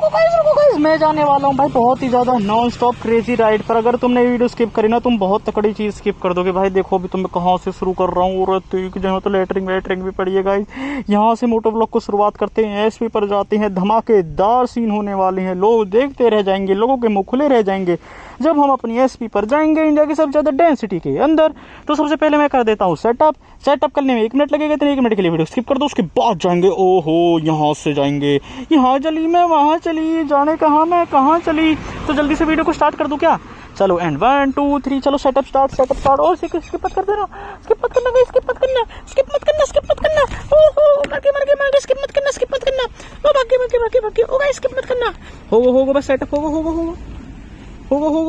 Guys मैं जाने वाला हूँ भाई बहुत ही ज़्यादा नॉन स्टॉप क्रेजी राइड पर। अगर तुमने वीडियो स्किप करी ना तुम बहुत तकड़ी चीज़ स्किप कर दोगे भाई। देखो अभी तुम्हें कहाँ से शुरू कर रहा हूँ, और जहाँ तो लेटरिंग भी पड़ी है गाइस। यहाँ से मोटो ब्लॉग को शुरुआत करते हैं, एसपी पर जाते हैं, धमाकेदार सीन होने वाले हैं, लोग देखते रह जाएंगे, लोगों के मुँह खुले रह जाएंगे जब हम अपनी एसपी पर जाएंगे इंडिया की सबसे ज़्यादा डेंसिटी के अंदर। तो सबसे पहले मैं कर देता हूँ सेटअप करने में 1 मिनट लगेगा, तो 1 मिनट के लिए वीडियो स्किप कर दो। उसके बाद जाएंगे, ओहो यहाँ से जाएंगे, यहाँ चली मैं वहाँ चली, जाने कहाँ मैं कहाँ चली। तो जल्दी से वीडियो को स्टार्ट कर दूँ क्या? चलो एंड 1 2 3 चलो सेटअप स्टार्ट। और स्किप मत कर देना, स्किप मत करना। ओहो मर गए, स्किप मत करना। ओ भागे ओ गाइस स्किप मत करना। होगा बस सेटअप होगा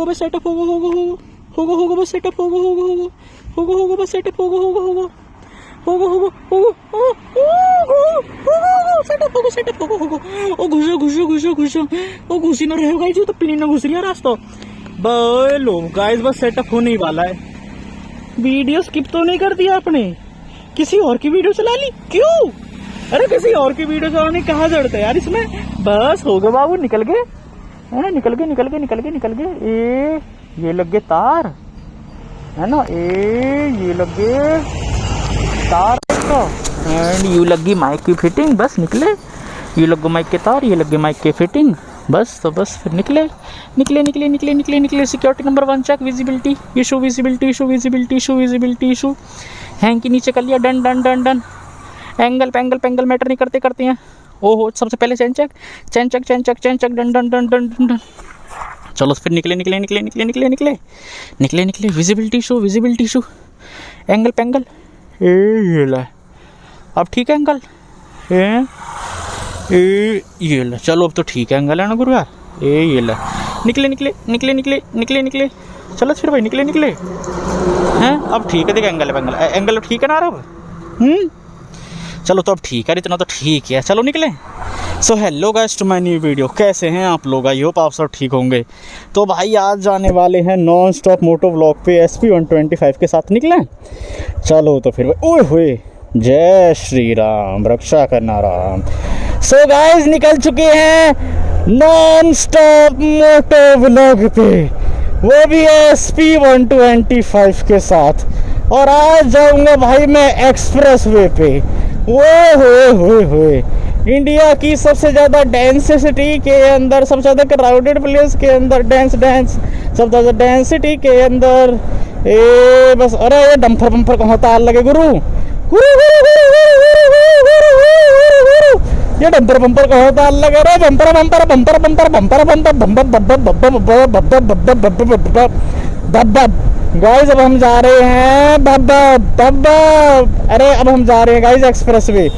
बस सेटअप होगा बस सेटअप होगा बस सेटअप होगा ओ घुसो ओ घुसी ना रहे गाइस, तो पिनी ना घुस रही है रास्ता। बोलो गाइस बस सेटअप होने ही वाला है। वीडियो स्किप तो नहीं कर दिया आपने? किसी और की वीडियो चला ली क्यों? अरे किसी और की वीडियो चलाने की कहाँ जरूरत है यार इसमें। बस हो गए बाबू, निकल गए। ये लग गए तार है ना, ये लग गए तार एंड यू लग गई माइक की फिटिंग। बस निकले, ये लग गए माइक के तार, ये लग गए माइक के फिटिंग। बस तो बस फिर निकले। Security number 1 check, visibility issue. Hang के नीचे कर लिया, डन। एंगल मैटर नहीं करते हैं। ओहो सबसे पहले चैन चेक, डन। चलो फिर निकले। विजिबिलिटी इशू, एंगल ये ला। अब ठीक है एंगल, ये ला। चलो अब तो ठीक है एंगल है ना गुरु यार। ये ला, निकले। चलो फिर भाई निकले हैं। अब ठीक है, देख एंगल ठीक है ना अब। चलो तो अब ठीक है, इतना तो ठीक है। चलो निकले। So hello guys to my new video. कैसे हैं आप लोग? आई होप आप सब ठीक होंगे। तो भाई आज जाने वाले हैं नॉन स्टॉप मोटो व्लॉग पे SP 125 के साथ निकले। चलो तो फिर ओए होए, जय श्री राम, रक्षा करना राम। सो गाइस निकल चुके हैं नॉन स्टॉप मोटो व्लॉग पे, वो भी SP 125 के साथ। और आज जाऊंगा भाई मैं एक्सप्रेस वे पे। होए इंडिया की सबसे ज़्यादा डेंसिटी के अंदर, सबसे ज़्यादा क्राउडेड प्लेस के अंदर, सबसे ज़्यादा डेंसिटी के अंदर। बस अरे ये डंपर कहाँ तार लगे गुरु। ये डंपर कहाँ तार लगे रे। बम्पर गाइस अब हम जा रहे हैं अरे अब हम जा रहे हैं गाइस एक्सप्रेस वे।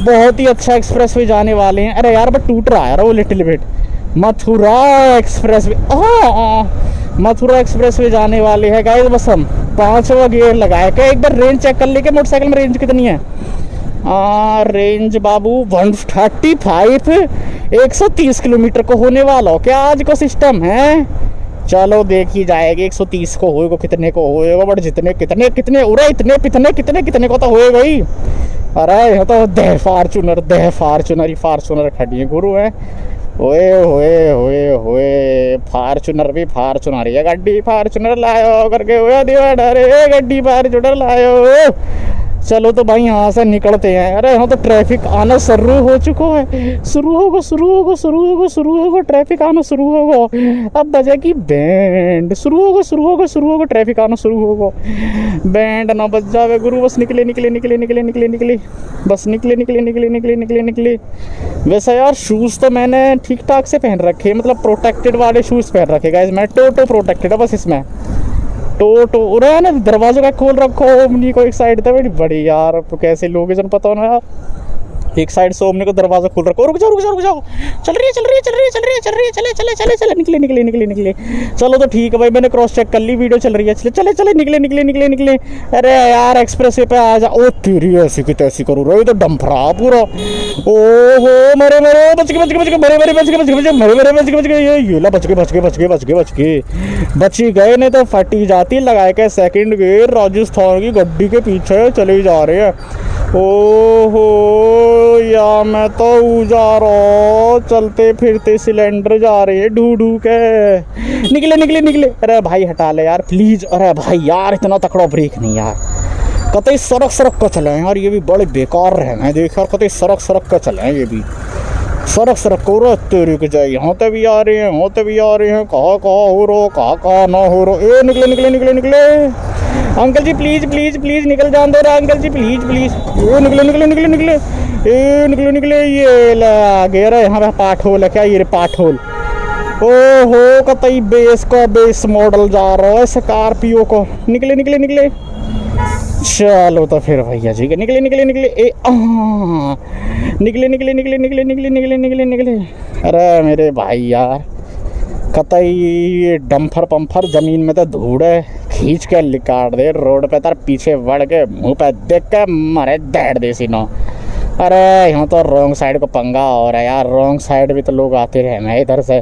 बहुत ही अच्छा एक्सप्रेस वे जाने वाले हैं। अरे यार बट टूट रहा है यार वो little bit. Mathura express way जाने वाले हैं गाइस। बस हम 5वां गियर लगाए क्या। एक बार रेंज चेक कर ले, मोटरसाइकिल में रेंज कितनी है? रेंज बाबू 135 130 किलोमीटर को होने वाला हो क्या आज को सिस्टम है। चलो देखी जाएगी 130 को होएगा, कितने को होएगा, बट कितने उरे कितने को तो होएगा ही। अरे यहाँ तो दह फार्चूनर खड़ी है गुरु है। ओए फार्चूनर भी फार्चूनर है, गड्डी फार्चूनर लायो करके हुए दिवाडरे, गड्डी फार्चूनर लायो। चलो तो भाई यहाँ से निकलते हैं। अरे यहाँ तो ट्रैफिक आना शुरू हो चुका है। शुरू होगा ट्रैफिक आना शुरू होगा। अब बजेगी बैंड। शुरू होगा ट्रैफिक आना शुरू होगा। बैंड ना बज जावे गुरु। बस निकले। बस निकले। वैसे यार शूज़ तो मैंने ठीक ठाक से पहन रखे, मतलब प्रोटेक्टेड वाले शूज़ पहन रखे गाइस। मैं टोटो प्रोटेक्टेड है बस इसमें। उरे ना दरवाजे का खोल रखो ओमनी को एक साइड था बड़ी यार। कैसे लोग जन पता हो ना यार, एक साइड से ओमनी को दरवाजा खोल रखो। रुक जाओ। चल रही है। निकले। चलो तो ठीक है भाई, मैंने क्रॉस चेक कर ली, वीडियो चल रही है। चले निकले। अरे यार एक्सप्रेस वे पे आ जा। ओ तेरी ऐसी की तैसी करूँ रही तो डंफरा पूरा। ओहो मरे बच गए नहीं तो फटी जाती। लगाए के सेकंड गियर राजस्थान की गड्डी के पीछे चले जा रहे हैं। ओहो या मैं तो जा रहा, चलते फिरते सिलेंडर जा रहे हैं ढू ढू के। निकले निकले निकले। अरे भाई हटा ले यार प्लीज। अरे भाई यार इतना तकड़ा ब्रेक नहीं यार, कतई सरक सरक का चले यार, ये भी बड़े बेकार रहे हैं। देख यार कतई सरक सरक का चले हैं, ये भी सरक सरक को तेरे के जाए। यहाँ ते भी आ रहे हैं, यहाँ ते भी आ रहे हैं, कहाँ कहाँ हो रो, कहाँ कहाँ ना हो रो। ए निकले निकले निकले निकले। Uncle ji please please please निकल जान दे रहा अंकल जी प्लीज प्लीज। ए निकले निकले निकले निकले। ए निकले निकले। ये लगे रहे यहाँ पे पाठ होल है क्या, ये पाठ होल। ओहो कतई बेस का बेस मॉडल जा रहा है स्कॉर्पियो को। निकले निकले निकले। चलो तो फिर भैया जी के निकले निकले निकले। निकले निकले निकले निकले निकले निकले निकले निकले। अरे मेरे भाई यार कतई डम्फर पंफर जमीन में तो धूड़ है, खींच के निकाल दे रोड पे, तार पीछे बढ़ के मुंह पे देख के मारे दौड़ दे सीनो। अरे यहाँ तो रॉन्ग साइड को पंगा हो रहा है यार, रॉन्ग साइड भी तो लोग आते रहे। मैं इधर से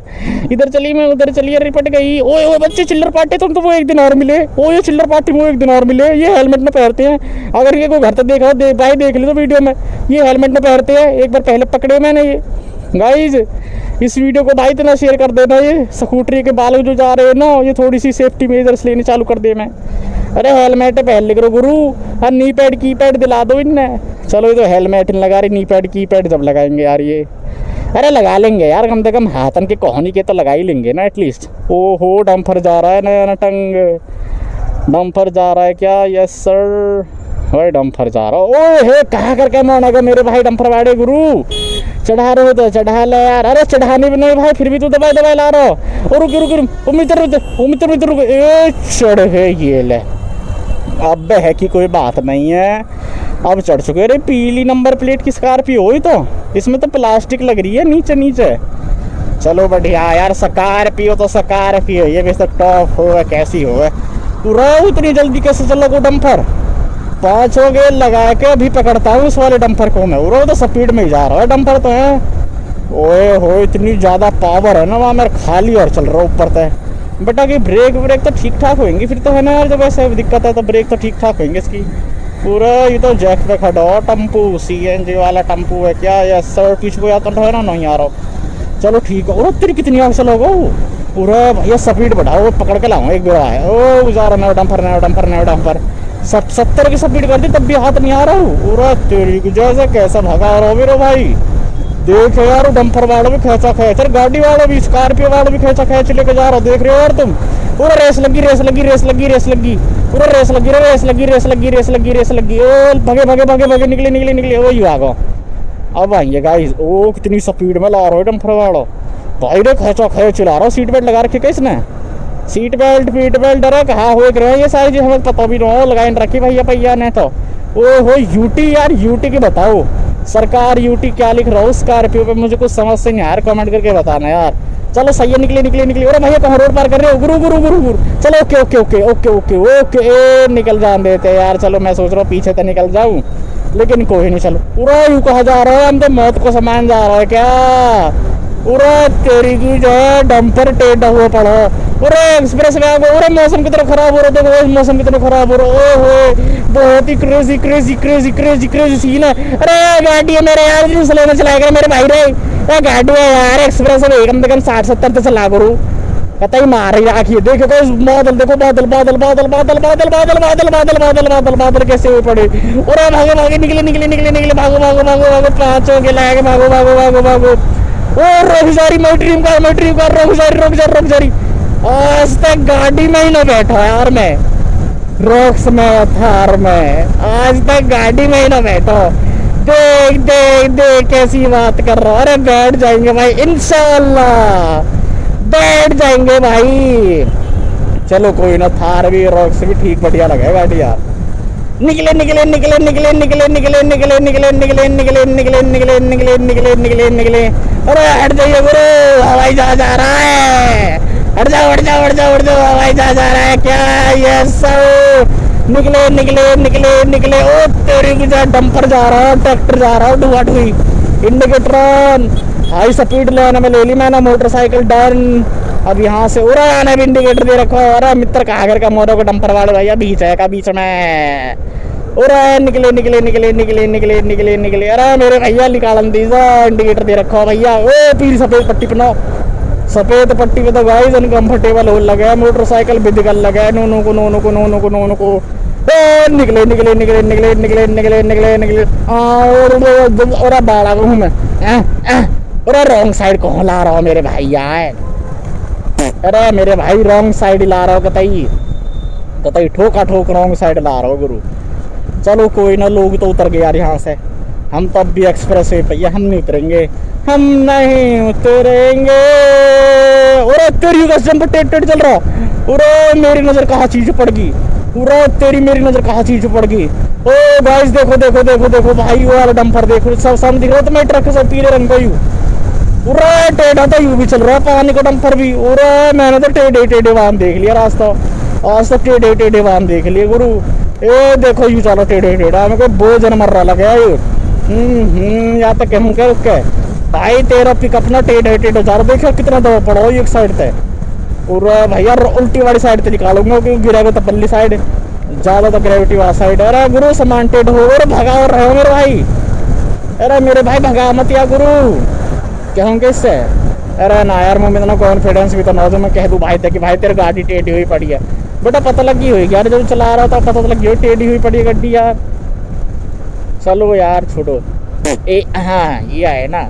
इधर चली, मैं उधर चली, रिपट गई। ओए ओए बच्चे चिल्लर पार्टी तुम तो वो एक दिन और मिले। ओ ये चिल्लर पार्टी वो एक दिन और मिले। ये हेलमेट में पहनते हैं, अगर ये कोई घर तक देखा भाई देख लो तो वीडियो में, ये हेलमेट में पहनते हैं। एक बार पहले पकड़े मैंने ये। गाइज इस वीडियो को भाई इतना शेयर कर देना, ये स्कूटरी के बाल जो जा रहे हैं ना, ये थोड़ी सी सेफ्टी मेजर्स लेने चालू कर दे मैं। अरे हेलमेट पहन ले करो गुरु, और नी पैड की पैड दिला दो इनने। चलो ये तो हेलमेट लगा रही, नी पैड की पैड जब लगाएंगे यार ये। अरे लगा लेंगे यार, कम से कम हाथन के कोहनी के तो लगा ही लेंगे ना एटलीस्ट। ओहो डम्फर जा रहा है नया नटंग, डम्फर जा रहा है क्या? यस सर भाई डम्फर जा रहा। ओए हे कहाँ करके मानेगा मेरे भाई डम्फर वाड़े गुरु, चढ़ा रहे हो तो चढ़ा ले यार। अरे चढ़ाने भी नहीं भाई, फिर भी तू दबाई दबाई ला रहा हो। और रुक रुक रुक उमितर उमितर रुक। ए चढ़ है ये ले, अब है कि कोई बात नहीं है, अब चढ़ चुके। अरे पीली नंबर प्लेट की स्कॉर्पियो हुई तो इसमें तो प्लास्टिक लग रही है नीचे नीचे। चलो बढ़िया यार, स्कॉर्पियो तो स्कॉर्पियो, ये भी तो टॉप हो कैसी हो पूरा। इतनी जल्दी कैसे चलो को डम्फर, 5 हो गए लगा के अभी पकड़ता हूँ उस वाले डम्फर को मैं। वो तो स्पीड में ही जा रहा है डम्फर तो है। ओए हो इतनी ज़्यादा पावर है ना वहाँ, मेरे खाली और चल रहा ऊपर तक। बेटा कि ब्रेक ब्रेक तो ठीक ठाक होंगी फिर तो है ना यार, जब ऐसे दिक्कत है तो ब्रेक तो ठीक ठाक होंगे इसकी पूरा। ये तो जैक पे खड़ा हो टम्पू, CNG वाला टम्पू है क्या? यस सर पीछे को आता है ना, नहीं आ रहा। चलो ठीक है। और तेरी कितनी आग चलोगे पूरा भैया, स्पीड बढ़ाओ पकड़ के लाऊंगा एक बार है। ओ जा रहा नया डम्फर नया डम्फर नया डम्फर, 70 की स्पीड कर दी तब भी हाथ नहीं आ रहा हूँ पूरा। तेरी जैसे कैसा भगा रहा हो भाई, देखो यार डम्फर वालों भी खेचा खेच, गाड़ी वालों भी, स्कॉर्पियो वालों भी खेचा खेच लेके जा रहा हो। देख रहे हो यार तुम, पूरा रेस लगी रेस लगी रेस लगी रेस लगी, पूरा रेस लगी रेस लगी रेस लगी रेस लगी रेस लगी। ओ भगे भगे भगे भगे निकले निकले निकले। वो ही आ गो अब आइए गाइस। ओ कितनी स्पीड में ला रहा हो डम्फर वालों भाई रे, खेचा खेच चला रहा हो। सीट बेल्ट लगा रखी है इसने, सीट बेल्ट पीट बेल्ट अरे कहाँ हो रहे हैं ये सारी चीज हमें पता भी ना हो, लगाइन रखी भैया भैया ने तो। ओ हो यूटी यार, यूटी की बताओ सरकार, यूटी क्या लिख रहा हो स्कॉर्पियो पे, मुझे कुछ समझ से नहीं यार, कमेंट करके बताना यार। चलो सही है, निकले निकले निकले। अरे भैया कहाँ रोड पार कर रहे हो गुरु गुरु गुरु गुरु। चलो okay okay okay okay okay okay ए निकल जान देते यार। चलो मैं सोच रहा हूँ पीछे तो निकल जाऊँ, लेकिन कोई नहीं। चलो पूरा यूँ कहा जा रहा है, हम तो मौत को सामान जा रहा है क्या पूरा। तेरी की जो है डम्पर टेढ़ा हुआ पड़ा पूरे एक्सप्रेस वे। पूरे मौसम कितना खराब हो रहा है, देखो मौसम कितना खराब हो रहा है। ओहो बहुत ही crazy crazy crazy crazy crazy scene है। अरे गाड़ी है मेरे यार, स्लो में चलाएगा मेरे भाई रे, गाड़ी है यार एक्सप्रेस वे, कम से कम 60-70 तो चला करूँ। पता ही मार रही आखिर। देखो बादल, देखो बादल बादल बादल बादल बादल बादल बादल बादल बादल बादल बादल कैसे हुए पड़े। और भागे भागे निकले निकले निकले निकले, भागो भागो भागो भागो, 5 हो गए लाएगा, भागो भागो भागो भागो। ओ रुक जा रही मैं ड्रीम कार रुक जा रही। आज तक गाड़ी में ही ना बैठा यार मैं, रॉक्स में थार में, आज तक गाड़ी में ही ना बैठा। देख देख देख कैसी बात कर रहा। अरे बैठ जाएंगे भाई इंशाल्लाह, बैठ जाएंगे भाई। चलो कोई ना, थार भी रॉक्स भी ठीक बढ़िया लगे गाड़ी यार। निकले निकले निकले निकले निकले निकले निकले निकले निकले निकले निकले निकले निकले निकले निकले निकले। अरे हट जाइए गुरु, हवाई जहाज जा रहा है, हट जाओ हट जाओ हट जाओ हट जाओ, हवाई जहाज जा रहा है क्या? Yes sir. निकले निकले निकले निकले। ओ तेरी की जा, डंपर जा रहा है, ट्रैक्टर जा रहा है, डुआ डुई, इंडिकेटर ऑन, हाई स्पीड लेना में ले ली मैंने, मोटरसाइकिल डन। अब यहाँ से उड़ा भी इंडिकेटर दे रखा। अरे मित्र कहा घर का मोरो को डंपर वाले भैया बीच है का, बीच में अरे निकले निकले निकले निकले निकले निकले निकले। अरे मेरे भैया निकालन दीजिए, इंडिकेटर दे रखा भैया। ओ पीली सफेद पट्टी पहनो, सफेद पट्टी पे तो गाइस अनकंफर्टेबल हो लगा, मोटरसाइकिल भी दिखल लगा। नो को नो को नो को नो को निकले निकले निकले निकले निकले निकले निकले निकले। और बाड़ा हूँ मैं। अरे रॉन्ग साइड कौन ला रहा हो मेरे भैया? अरे मेरे भाई रॉन्ग साइड ला रहा हो, कतई ठोका ठोक रॉन्ग साइड ला रहा हो गुरु। चलो कोई ना, लोग तो उतर गए यार यहाँ से। हम तब भी एक्सप्रेस वे भैया, हम नहीं उतरेंगे, हम नहीं उतरेंगे। और तेरी बस जंप टेट चल रहा। और मेरी नजर कहाँ चीज पड़ गई, पूरा तेरी मेरी नजर कहाँ चीज पड़ गई। ओ गाइस देखो देखो देखो देखो भाई, वो वाला डंपर देखो, सब सामने दिख रहा। तो मैं ट्रक सब पीले रंग का यू पूरा टेढ़ा था, यू भी चल रहा है पानी का डंपर भी। और मैंने तो टेढ़े टेढ़े वाहन देख लिया रास्ता, आज तक टेढ़े टेढ़े वाहन देख लिए गुरु। ए देखो यू चलो टेढ़े टेढ़ा, मेरे को भोजन मर रहा लगा यू। यहाँ तक कहूँ क्या रुक भाई, तेरा पिकअप ना टेढ़े टेढ़े जा रहा, देखो कितना दबा पड़ा एक साइड पे। और भैया उल्टी वाली साइड से निकालूंगा, क्योंकि गिरेगा तो पल्ली साइड, ज्यादा तो ग्रेविटी वाला साइड। अरे गुरु समान टेढ़ हो और भगा और रहे हो मेरे भाई। अरे मेरे भाई भगा मत या गुरु, कहूँ किससे? अरे ना यार, मुझे इतना कॉन्फिडेंस भी तो ना जो मैं कह दूँ भाई तक कि भाई तेरी गाड़ी टेढ़ी हुई पड़ी है। बेटा पता लगी हुई यार, जब चला रहा था पता तो लगी हुई टेढ़ी हुई पड़ी है गाड़ी यार। चलो यार छोड़ो। हाँ ये है ना।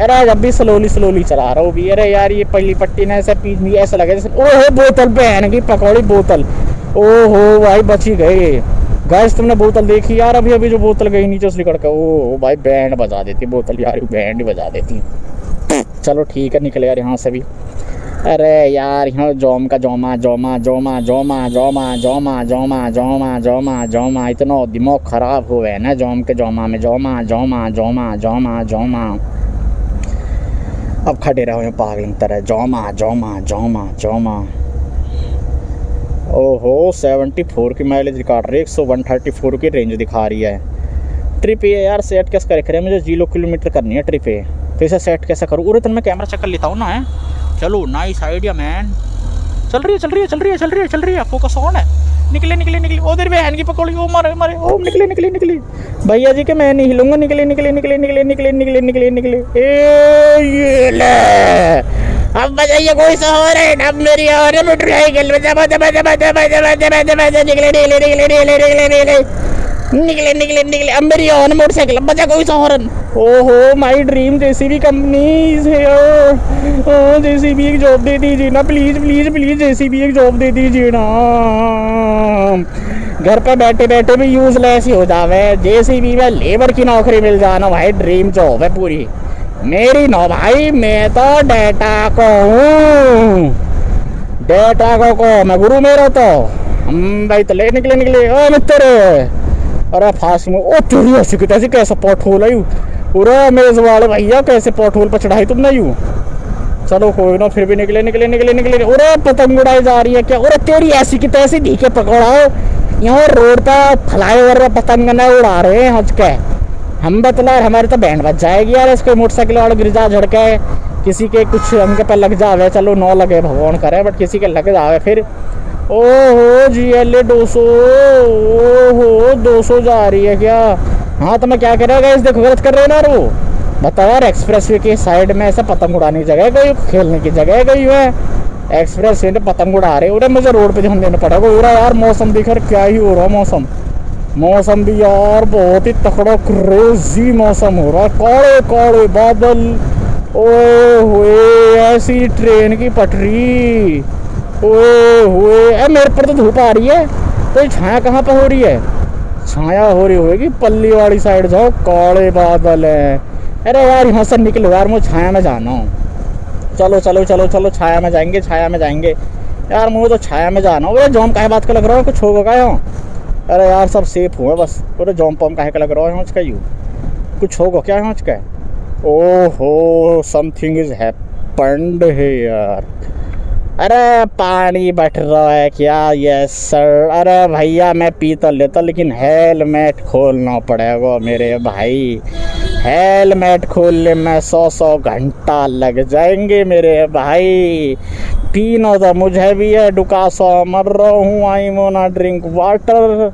अरे जब भी स्लोली स्लोली चला रहा हूँ भी। अरे यार ये पहली पट्टी ना ऐसे पीछे ऐसा लगे जैसे ओहो बोतल बहन की पकौड़ी बोतल। ओहो भाई बची गए। गैस तुमने बोतल देखी यार, अभी अभी जो बोतल गई नीचे से निकल कर, ओ भाई बैंड बजा देती बोतल यार, बैंड बजा देती। चलो ठीक है, निकले यार यहाँ से भी। अरे यार यहाँ जोम का जोमा जोमा जोमा जोमा जोमा जोमा जोमा जोमा जोमा जोमा, इतना दिमाग खराब हुआ है ना जोम के जोमा में, जोमा जोमा जोमा जोमा जोमा। अब खड़े रहो यहाँ पागल तरह, जोमा जोमा जोमा जोमा। ओहो 74 की माइलेज दिखा रही है, 134 की रेंज दिखा रही है। ट्रिप ये यार सेट कैसे करे करे, मुझे 0 किलोमीटर करनी है ट्रिप है, तो इसे सेट कैसे करूँ? उरे तो मैं कैमरा चेक कर लेता हूँ ना है। चलो नाइस आइडिया मैन। चल रही है चल रही है चल रही है चल रही है चल रही है, फोकस ऑन है। निकले निकले निकले, उधर बहन की पकौड़ी, ओ मारे मारे, ओ निकले निकले निकले भैया जी के, मैं नहीं हिलूंगा। निकले निकले निकले निकले निकले निकले निकले निकले। ए ये ले अब बजाइए कोई सा हो रहा है, अब मेरी और मोटरसाइकिल बजा बजा बजा बजा बजा बजा बजा बजा। निकले निकले निकले निकले निकले निकले निकले निकले निकले, अब मेरी और मोटरसाइकिल बजा कोई सा हॉर्न। ओहो my dream JCB company is here. JCB एक जॉब दे दीजिए ना प्लीज प्लीज प्लीज, जेसीबी एक जॉब दे दीजिए ना। घर पे बैठे बैठे भी यूजलेस ही हो जावे, जेसीबी में लेबर की नौकरी मिल जाना भाई, ड्रीम जॉब है पूरी मेरी। नो भाई मैं तो डेटा को हूँ, डेटा को मैं गुरु मेरा तो हम भाई तो ले निकले निकले। ओ मित्र अरे फांस में, ओ तेरी ऐसी की तैसी कैसा पॉट होल है यू, पूरा मेरे सवाल भैया कैसे पॉट होल पर चढ़ाई तुमने यू। चलो कोई ना, फिर भी निकले निकले निकले निकले। अरे पतंग उड़ाई जा रही है क्या? अरे तेरी ऐसी की तैसी ढीके पकड़ाओ, यहाँ रोड पर फ्लाईओवर पतंग न उड़ा रहे हैं हज के हम बतला, हमारे तो बैंड बच जाएगी यार। इसको मोटरसाइकिल वाला गिर जा झड़के, किसी के कुछ अंक पे लग जावे, चलो न लगे भगवान करे, बट किसी के लग जावे फिर। ओहो GLA 200, ओहो 200 जा रही है क्या? हाँ तो मैं क्या कर रहा है, देखो गलत कर रहे हैं ना वो। बताओ यार एक्सप्रेस वे के साइड में ऐसा पतंग उड़ाने की जगह गई, खेलने की जगह गई है, एक्सप्रेस वे पतंग उड़ा रहे। उधर मुझे रोड पे ध्यान देना पड़ेगा। उधर यार मौसम दिख रहा, क्या ही हो रहा मौसम, मौसम भी यार बहुत ही तकड़ा क्रेजी मौसम हो रहा है, काले काले बादल। ओए हुए ऐसी ट्रेन की पटरी, ओए हुए मेरे पर तो धूप आ रही है, तो छाया कहाँ पर हो रही है? छाया हो रही होगी पल्ली वाली साइड जाओ, काले बादल है। अरे यार यहाँ से निकलो यार, मुझे छाया में जाना हो। चलो चलो चलो चलो छाया में जाएंगे, छाया में जाएंगे यार, मुझे तो छाया में जाना हो। जॉम काहे बात का लग रहा है, कुछ होगा यहाँ? अरे यार सब सेफ हुआ बस, पूरे जॉम पॉम काहे का लग रहा है यहाँ का, यू कुछ होगा क्या यहाँ का? ओहो समथिंग इज हैपेंड है यार। अरे पानी बट रहा है क्या? Yes sir. अरे भैया मैं पी तो लेता, लेकिन हेलमेट खोलना पड़ेगा मेरे भाई, हेलमेट खोलने में 100 घंटा लग जाएंगे मेरे भाई। पीना तो मुझे भी है, डुका सो मर रहा हूँ, आई वांना ड्रिंक वाटर।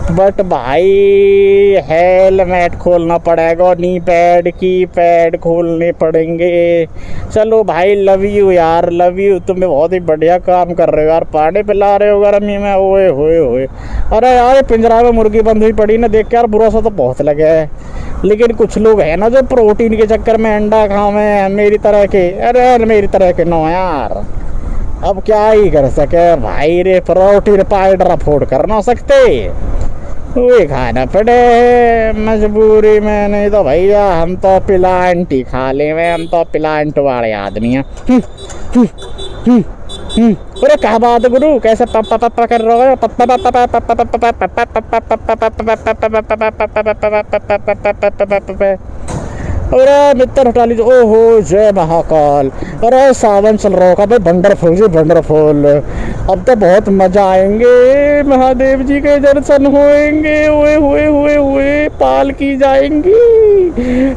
बट भाई हेलमेट खोलना पड़ेगा, नी पैड की पैड खोलने पड़ेंगे। चलो भाई लव यू यार, लव यू, तुम बहुत ही बढ़िया काम कर रहे हो यार, पानी पिला रहे हो गर्मी में, ओए होए होए। अरे यार पिंजरा में मुर्गी बंद हुई पड़ी ना, देख के यार बुरा सा तो बहुत लगे है, लेकिन कुछ लोग हैं ना जो प्रोटीन के चक्कर में अंडा खावे मेरी तरह के, अरे मेरी तरह के नो यार, अब क्या ही कर सके भाई रे, प्रोटीन पाउडर अफोर्ड कर ना सकते, वही खाना पड़े मजबूरी में, नहीं तो भैया हम तो प्लांट ही खा ले, हम तो प्लांट वाले आदमी हैं। अरे क्या बात है गुरु, कैसे पप्पा पप्पा कर रहे हो, अरे मित्र हटा लीजिए, ओहो जय महाकाल। अरे सावन चल रहा होगा भाई, वंडरफुल जी वंडरफुल, अब तो बहुत मजा आएंगे, महादेव जी के दर्शन होएंगे, ओए हुए हुए हुए, पालकी जाएंगी,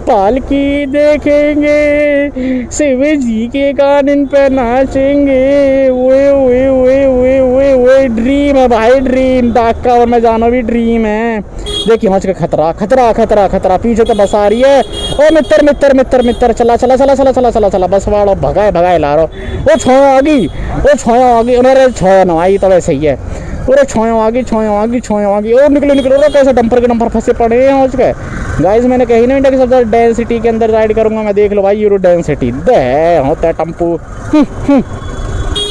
पालकी देखेंगे, शिव जी के गान पे नाचेंगे, ओए ओए ओए ओए ओए ओए, ड्रीम है भाई ड्रीम, डाका में जाना भी ड्रीम है। देखिए मच का खतरा खतरा खतरा खतरा, पीछे तो बस आ रही है, ओ मित्र मित्र मित्र मित्र, चला चला चला चला चला चला चला, बस वाड़ो भगाए भगाए ला रहा, वो छोया आ गई, वो छोया आ गई, अरे छोया ना आई तो वैसे ही है, पूरे छोया आ गई छोया आ गई छोया आ गई, ओ निकलो निकलो, कैसे डंपर के डंपर फंसे पड़े हैं आज के गाइस। मैंने कही ना इंडिया की सबसे डेंसिटी के अंदर राइड करूंगा मैं, देख लो भाई यूरो डेंसिटी दे होता है टम्पू,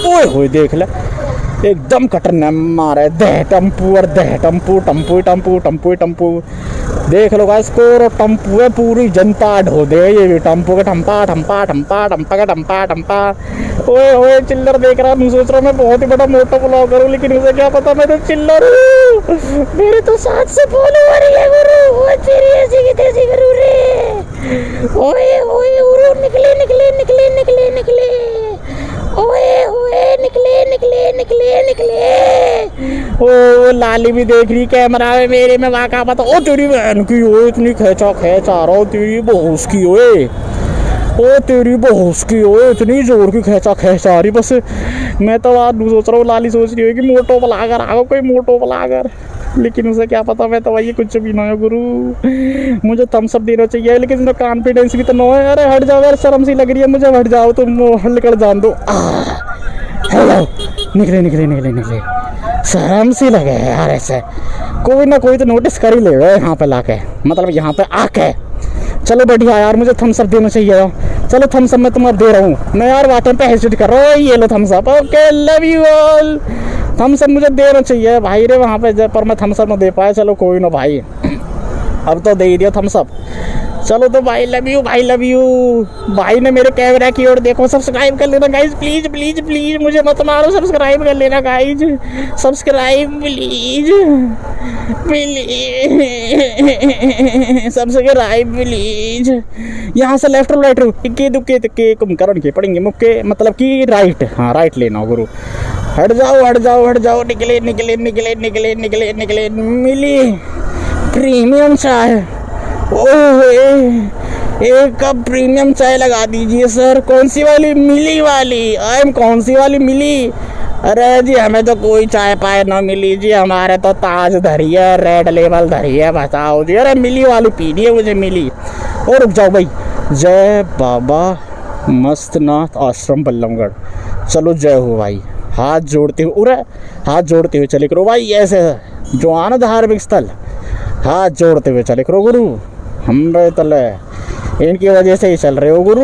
ओए होए देख ले एकदम कटर न मारे, दे टम्पू और दे टम्पू टम्पू टम्पू टम्पू टम्पू, देख लो गाइस स्कोर, और टम्पू है पूरी जनता ढो दे, ये भी टम्पू का टम्पा टम्पा टम्पा टम्पा का टम्पा टम्पा, ओए ओए चिल्लर देख रहा हूँ, सोच रहा हूँ मैं बहुत ही बड़ा मोटा ब्लॉगर हूँ, लेकिन मुझे क्या पता मैं तो चिल्लर हूँ, मेरे तो 700 फॉलोवर ही है गुरु, वो तेरी ऐसी की तैसी गुरु रे, ओए ओए गुरु निकले निकले निकले निकले निकले, ओए ओए निकले निकले निकले निकले, ओ लाली भी देख रही कैमरा में मेरे में, वाका पता, ओ तेरी बहन की ओए इतनी खेचा खेच आ रहा हो, तेरी बहूस की ओए, ओ तेरी बहूस की ओए इतनी जोर की खेचा खेच आ रही, बस मैं तो आज सोच रहा हूँ, लाली सोच रही है कि मोटो ब्लॉगर आ कोई मोटो ब्लॉगर, लेकिन उसे क्या पता, मैं तो भाई कुछ भी ना है गुरु, मुझे थम्स अप देना चाहिए, लेकिन इसमें कॉन्फिडेंस भी तो नो है, अरे हट जाओ यार शर्म सी लग रही है मुझे, हट जाओ तुम, निकल जान दो, हेलो निकले निकले निकले निकले, शर्म सी लगे यार, ऐसे कोई ना कोई तो नोटिस कर ही ले यहाँ पे लाके, मतलब यहाँ पे आके, चलो बढ़िया यार मुझे थम्स अप देना चाहिए, चलो थम्स अप मैं तुम्हें दे रहा हूँ, मैं यार वाटर पे हेजिटेट कर रहा हूँ, ये लो Thums Up, okay love you all, Thums Up मुझे देना चाहिए भाई रे वहाँ पे, पर मैं थम्स अप ना दे पाया, चलो कोई ना भाई, अब तो दे ही दिया थम्स अप, चलो तो भाई लव यू भाई लव यू, भाई ने मेरे कैमरा की ओर देखो, सब्सक्राइब कर लेना गाइज प्लीज प्लीज प्लीज, मुझे मत मारो, सब्सक्राइब कर लेना guys, subscribe please please, subscribe please, यहाँ से लेफ्ट और राइट इक्के दुक्के तिक्के कुमकरण के पड़ेंगे मुक्के, मतलब कि राइट, हाँ राइट लेना गुरु, हट जाओ हट जाओ हट जाओ, निकले निकले निकले निकले निकले निकले, मिली प्रीमियम चाय, ओह एक कप प्रीमियम चाय लगा दीजिए सर, कौन सी वाली, मिली वाली, कौन सी वाली मिली, अरे जी हमें तो कोई चाय पाए ना मिली जी, हमारे तो ताज धरी है, रेड लेवल धरी है, बताओ जी, अरे मिली वाली पीनी है मुझे मिली, और रुक जाओ भाई, जय बाबा मस्तनाथ आश्रम बल्लमगढ़, चलो जय हो भाई, हाथ जोड़ते हुए, हाथ जोड़ते हुए चले करो भाई, ऐसे जो आना धार्मिक स्थल हाथ जोड़ते हुए चले करो गुरु, हम रहे तले इनकी वजह से ही चल रहे हो गुरु,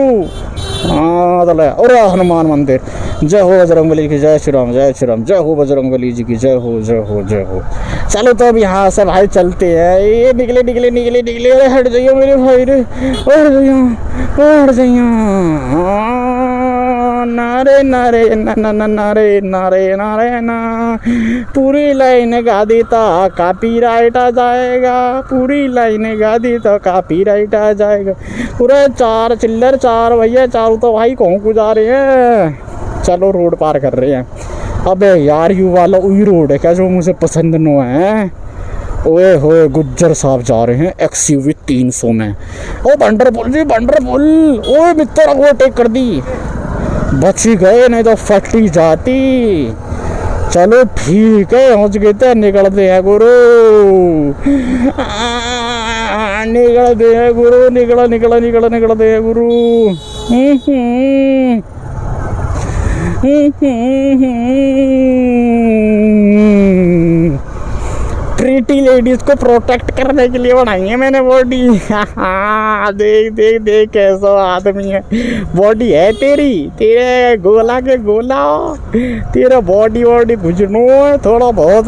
हाँ तले, और हनुमान मंदिर, जय हो बजरंगबली की, जय श्री राम जय श्री राम, जय हो बजरंगबली जी की, जय हो जय हो जय हो, चलो तो अब यहाँ से भाई चलते हैं, ये निकले निकले निकले निकले, अरे हट जाइए मेरे भाई रे, हट जाइए, नारे नारे ना ना ना नारे नारे नारे ना, पूरी लाइन गा दी तो कॉपीराइट आ जाएगा, पूरी लाइन गा दी तो कॉपीराइट आ जाएगा, पूरे चार चिल्लर चार भैया, चारों तो भाई कहूँ को जा रहे हैं, चलो रोड पार कर रहे हैं, अबे यार यू वाला वही रोड है क्या जो मुझे पसंद न है, ओए होए गुज्जर साहब जा रहे हैं XUV 300 में, ओ वंडरफुल जी वंडरफुल, ओए मित्र ओवरटेक कर दी, बच ही गए नहीं तो फटी जाती, चलो ठीक है, पहुँच गए थे, निकलते हैं गुरु। निकलते हैं गुरु, निकलते हैं गुरु। प्रीटी लेडीज को प्रोटेक्ट करने के लिए बनाई है मैंने बॉडी। देख देख देख कैसा आदमी है, बॉडी है तेरी, तेरे गोला के गोला, तेरा बॉडी कुछ नो है, थोड़ा बहुत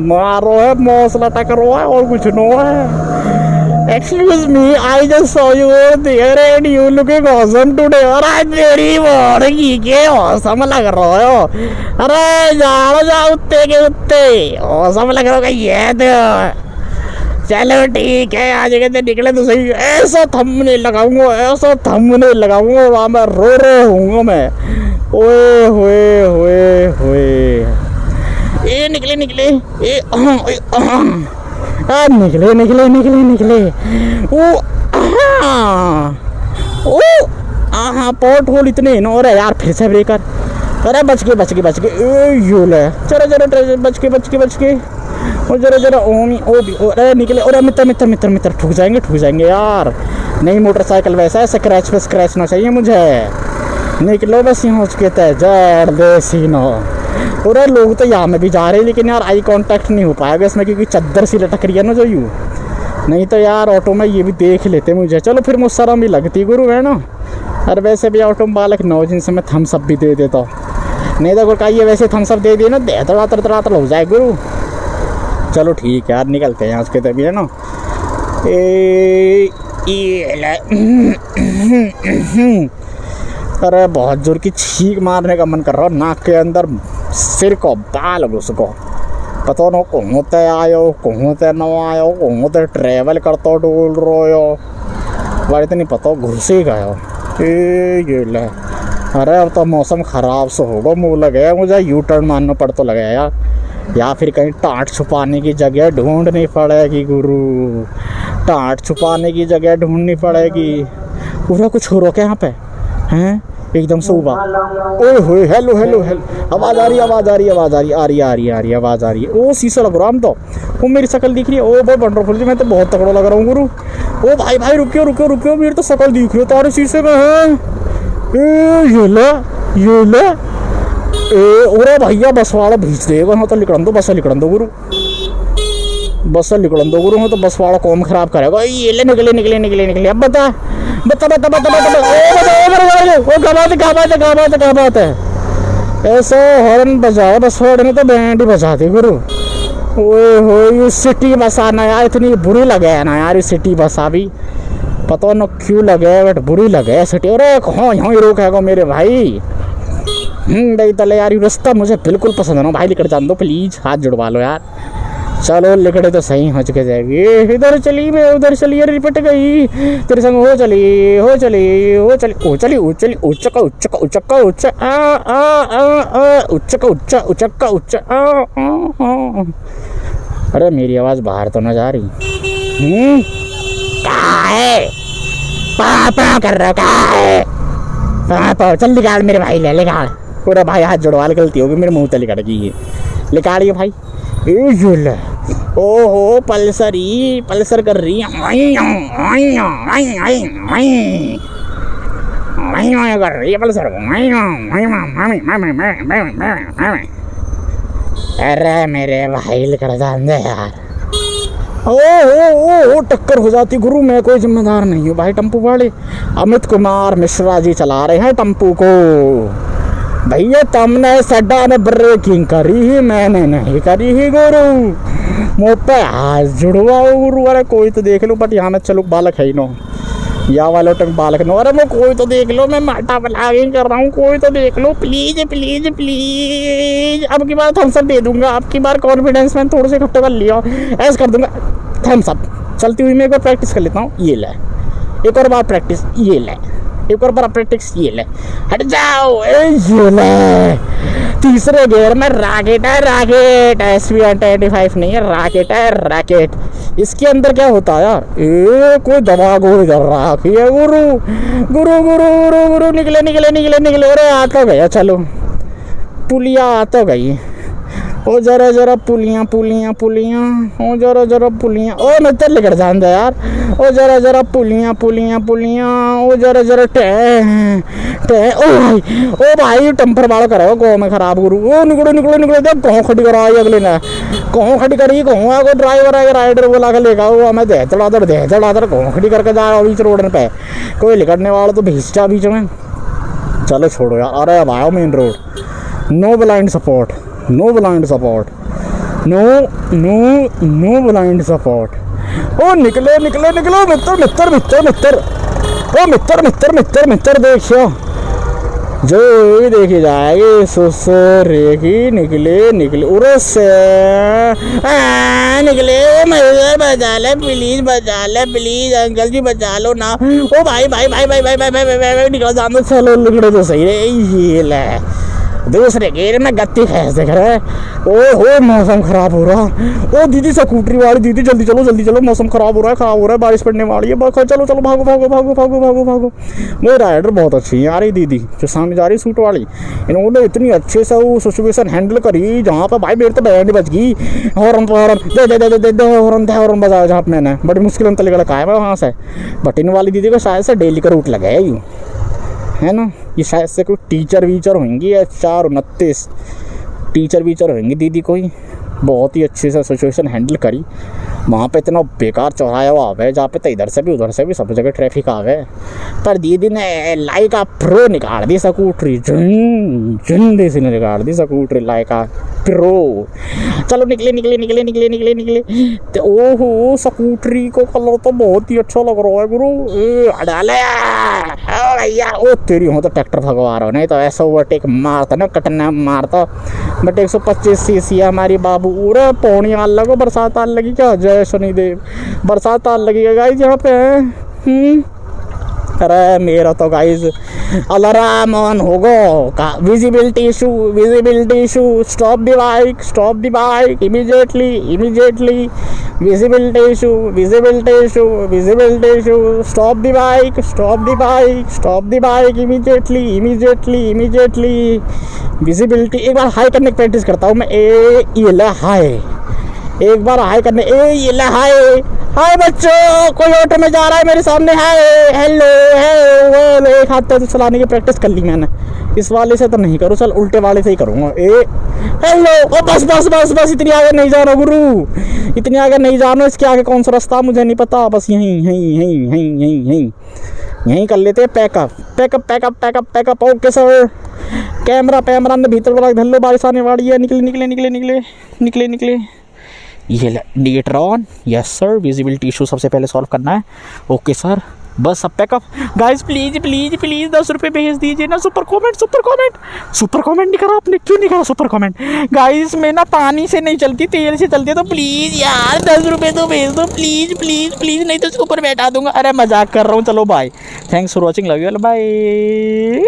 मारो है, मौसला टकरो है और कुछ नो है। Excuse me, I just saw you over there and you looking awesome today। अरे तेरी बॉडी के औसम लग रहा हो, अरे जा उत्ते के उत्ते औसम लग रहा ये तो। चलो ठीक है, आज के निकले तो सही। ऐसा थंबनेल लगाऊंगा वहाँ मैं रो हूँगा मैं। ओए होए होए, ये निकले निकले पोर्ट होल इतने नो रहे यार, फिर से ब्रेकर। अरे बच गए यूले, चलो बच के और जरा ओमी ओ भी। अरे निकले, और मित्र ठुक जाएंगे यार। नई मोटरसाइकिल वैसा है, स्क्रैच पे स्क्रैच ना चाहिए मुझे। निकलो बस यहाँ के तय जड़ देसी नो। और लोग तो यहाँ में भी जा रहे हैं, लेकिन यार आई कांटेक्ट नहीं हो पाएगा इसमें, क्योंकि चद्दर सी लटक रही है ना जो यूँ। नहीं तो यार ऑटो में ये भी देख लेते मुझे। चलो फिर मुझसे भी लगती गुरु है ना। और वैसे भी ऑटो में बालक नौ जिनसे मैं थम्स अप भी दे देता हूँ, नहीं तो अगर कहीं वैसे थम्स अप दे दिए ना, दे तो हो जाए गुरु। चलो ठीक है यार, निकलते हैं यहाँ उसके तभी है ना। अरे बहुत जोर की छींक मारने का मन कर रहा, नाक के अंदर सिर को बाल उसको पता न कहूँ ते आयो कहूँ ते न आयो, कहूँ ते ट्रेवल करता डोल रो बारी तो नहीं पता घुस ही गया। ये ले, अरे अब तो मौसम ख़राब से होगा, मुँह लगे मुझे यू टर्न मारना पड़ तो लगे यार, या फिर कहीं टाँट छुपाने की जगह ढूंढनी पड़ेगी गुरु। टाँट छुपाने की जगह ढूंढनी पड़ेगी। पूरा कुछ हो रखा है यहाँ पे हैं एकदम से उबा। ओए होए, हेलो आवाज़ आ रही है। ओ शीशा लग रहा हम तो, वो मेरी शक्ल दिख रही है। ओ बहुत वंडरफुल जी, मैं तो बहुत तगड़ा लग रहा हूँ गुरु। ओ भाई रुकियो, मेरी तो शक्ल दिख रही है तारे शीशे में है। ये ले ओरे भैया बस वाला भेज देगा, हाँ तो लिखन दो गुरु, हाँ तो बस वाला कौम खराब करेगा। ये ले निकले। अब बता क्या बात है। ऐसा हॉर्न बजाया बस वाले ने तो बैंड ही बजा दी गुरु। ओए हो, ये सिटी बस आना यार इतनी बुरी लगे है ना यार, ये सिटी बस अभी पता न क्यों लगे, बट बुरी लगे सिटी। अरे कहाँ यहाँ ही रोकेगा मेरे भाई। भाई तले यार, ये रास्ता मुझे बिल्कुल पसंद है ना भाई, निकल जान दो प्लीज, हाथ जुड़वा लो यार। चलो लिखड़े तो सही हो चुके जाएगी। इधर चली मैं उधर चली, अरे रिपट गई तेरे संग। हो चली उच्च। अरे मेरी आवाज बाहर तो ना जा रही। पापा कर रहा है पापा, चल निकाल मेरे भाई, ले निकाल। पूरा भाई हाथ जुड़वा, गलती होगी मेरे मुँह तले कटगी है, निकालिए भाई। ओहो पल्सर कर रही है, कर रही है पल्सर। अरे मेरे भाई कर जान दे यार। ओ टक्कर हो जाती गुरु, मैं कोई जिम्मेदार नहीं हूँ भाई। टेम्पू वाले अमित कुमार मिश्रा जी चला रहे हैं टेम्पू को। भैया तुमने सड्डा में ब्रेकिंग करी ही, मैंने नहीं करी ही गुरु। मुँह पे हाथ जुड़वाओ गुरु। अरे कोई तो देख लो, बट यहाँ में चलो बालक है ही नो, या वाले टंग बालक नो। अरे मैं कोई तो देख लो, मैं माटा ब्लॉगिंग कर रहा हूँ, कोई तो देख लो प्लीज। अब की बार थम्स अप दे दूंगा, अब की बार कॉन्फिडेंस में थोड़े से इकट्ठे कर लिया, ऐसा कर दूंगा थम्स अप। चलती हुई मैं एक बार प्रैक्टिस कर लेता हूँ, ये ले। एक और बार प्रैक्टिस, ये ले। एक और बार प्रैक्टिस, ये ले। हट जाओ, ये ले। तीसरे गियर में रॉकेट है, SV-25 नहीं है, रॉकेट। इसके अंदर क्या होता है यार, कोई दवा गोली इधर रखी है गुरु। निकले। अरे आ तो गया, चलो पुलिया आ तो गई। ओ जरा जरा पुलियाँ पुलियाँ पुलियाँ, ओ जरा जरा पुलियाँ, ओ मैं तो लेकर जान यार, ओ जरा जरा पुलियाँ पुलियाँ पुलियाँ, ओ जरा जरा टै टै, ओ भाई टम्पर वाला करो गाँव में खराब गुरु, ओ निकलो निकलो निकलो, जब गाँव खड़ी कराई अगले ने, गाँव खड़ी करी, गाँव है कोई ड्राइवर है राइडर बोला के लेगा, वो हमें दे चढ़ा दर गाँव खड़ी करके जा रहा बीच रोड पे, कोई लिखने वाला तो भेजा बीच में। चलो छोड़ो यार, अरे अब आया main road, no blind support, no blind support, no no no blind support. ओ निकले निकले निकलो मित्र मित्र मित्र मित्र, ओ मित्र मित्र मित्र मित्र देखियो जो भी देखी जाएगी सुसरेगी, निकले निकले उरे से निकले, मगर बचा ले प्लीज, बचा ले प्लीज, अंकल जी बचा लो ना, ओ भाई भाई भाई भाई भाई भाई भाई भाई निकल जान, चलो निकले तो सही रे, ये ले दूसरे गेर में गत्ती खैस देख रहा है। ओ मौसम खराब हो रहा, ओ दीदी स्कूटरी वाली दीदी जल्दी चलो मौसम खराब हो रहा है, बारिश पड़ने वाली है, चलो चलो भागो भागो भागो भागो भागो भागो। मेरी राइडर बहुत अच्छी है यार, ये दीदी जो सामने जा रही सूट वाली, इन्होंने इतनी अच्छे से वो सिचुएशन हैंडल करी जहाँ पे भाई मेरे तो बैंड बज गई, हॉर्न दे दे दे दे दे हॉर्न बजाया जहाँ पे मैंने बड़ी मुश्किल अंतर निकल का है वहाँ से। बट इन वाली दीदी को शायद से डेली का रूट लगा है यूँ, है ना, ये शायद से कोई टीचर वीचर होंगी या 429 टीचर वीचर होंगी दीदी कोई, बहुत ही अच्छे से सिचुएशन हैंडल करी। वहाँ पे इतना बेकार चौराया हुआ है जहाँ पे तो इधर से भी उधर से भी सब जगह ट्रैफिक आ गए, पर दीदी ने लाइका प्रो निकाल दी स्कूटरी, जिंदे से निकाल दी स्कूटरी लाइका प्रो। चलो निकले निकले निकले निकले निकले निकले, तो ओहो स्कूटरी को कलर तो बहुत ही अच्छा लग रहा है गुरु, डाले भैया, ओ तेरी हो तो ट्रैक्टर भगवा रहा हो, नहीं तो ऐसा ओवरटेक मारता ना कटना मारता। बट 125 सीसी हमारी बाबू, पूरा पौनी आल लगो, बरसात आल लगी क्या, जय शनिदेव, बरसात आल लगी गाइस यहाँ पे। अरे मेरा तो गाइस अलार्म ऑन होगा का, visibility issue, stop the bike immediately, visibility issue, stop the bike immediately, visibility. एक बार हाई करने की प्रैक्टिस करता हूँ मैं, ये ला हाई, एक बार हाई करने, ये ला हाय बच्चों, कोई ऑटो में जा रहा है मेरे सामने, हाय हेलो, एक हाथ से चलाने की प्रैक्टिस कर ली मैंने, इस वाले से तो नहीं करूँ, चल उल्टे वाले से ही करूँगा। हेलो, ओ बस इतनी आगे नहीं जाना गुरु, इतनी आगे नहीं जाना, इसके आगे कौन सा रास्ता मुझे नहीं पता, बस यहीं कर लेते पैकअप। ओके सर, कैमरा ने भीतर वाला धर लो, बारिश आने वाली है, निकले। ये indicator on, yes sir, visibility issue सबसे पहले सॉल्व करना है। ओके सर, बस अब पैकअप। गाइस प्लीज 10 रुपये भेज दीजिए ना, सुपर कमेंट नहीं करा आपने, क्यों नहीं करा सुपर कमेंट? गाइस मैं ना पानी से नहीं चलती, तेल से चलती है, तो प्लीज़ यार 10 रुपये तो भेज दो, प्लीज़, नहीं तो इसके ऊपर बैठा दूंगा। अरे मजाक कर रहा हूँ, चलो bye, thanks for watching, love you all, bye.